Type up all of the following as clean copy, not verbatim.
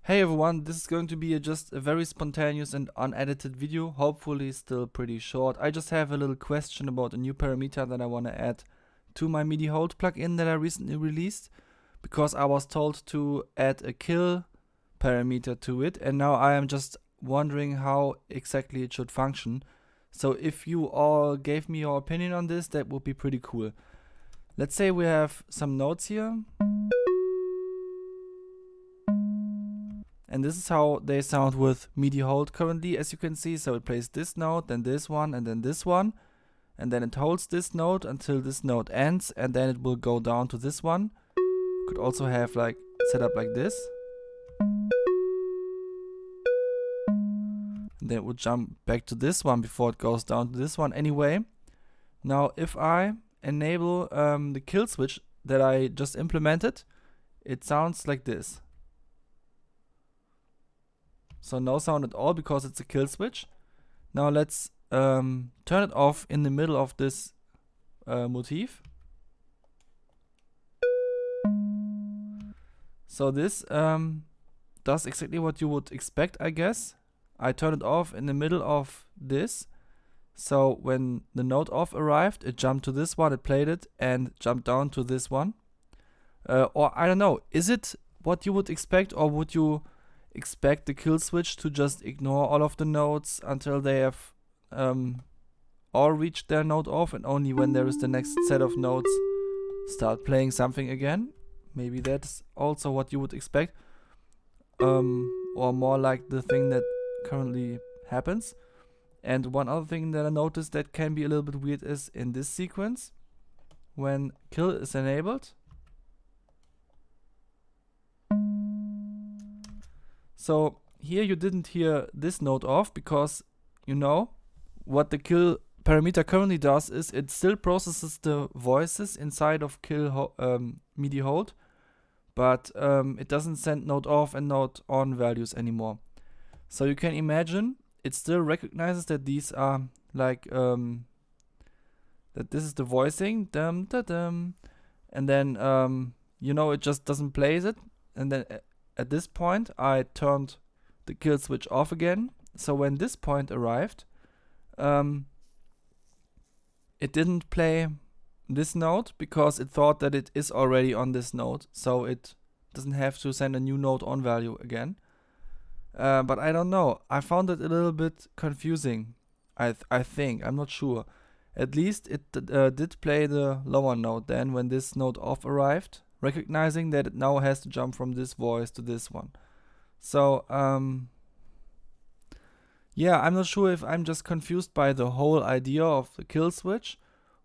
Hey everyone, this is going to be just a very spontaneous and unedited video, hopefully still pretty short. I just have a little question about a new parameter that I want to add to my MIDIHold plugin that I recently released, because I was told to add a kill parameter to it, and now I am just wondering how exactly it should function. So if you all gave me your opinion on this, that would be pretty cool. Let's say we have some notes here. And this is how they sound with MIDIHold currently, as you can see. So it plays this note, then this one, and then this one. And then it holds this note until this note ends, and then it will go down to this one. Could also have like set up like this. And then it would jump back to this one before it goes down to this one anyway. Now if I enable the kill switch that I just implemented, it sounds like this. So no sound at all because it's a kill switch. Now let's turn it off in the middle of this motif. So this does exactly what you would expect, I guess. I turned it off in the middle of this. So when the note off arrived, it jumped to this one, it played it, and jumped down to this one. Or I don't know, is it what you would expect, or would you expect the kill switch to just ignore all of the notes until they have all reached their note off, and only when there is the next set of notes start playing something again? Maybe that's also what you would expect, or more like the thing that currently happens. And one other thing that I noticed that can be a little bit weird is in this sequence, when kill is enabled. So here you didn't hear this note off, because you know what the kill parameter currently does is it still processes the voices inside of MIDIHold, but it doesn't send note off and note on values anymore. So you can imagine it still recognizes that these are like that this is the voicing, dum da dum, and then you know, it just doesn't play it, and then at this point I turned the kill switch off again. So when this point arrived, it didn't play this note because it thought that it is already on this note, so it doesn't have to send a new note on value again. But I don't know, I found it a little bit confusing. I think, I'm not sure. At least it did play the lower note then when this note off arrived, recognizing that it now has to jump from this voice to this one. So yeah, I'm not sure if I'm just confused by the whole idea of the kill switch,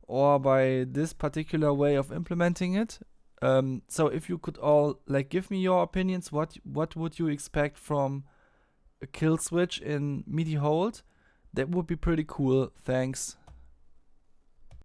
or by this particular way of implementing it. So if you could all like give me your opinions, what would you expect from a kill switch in MIDIHold? That would be pretty cool. Thanks.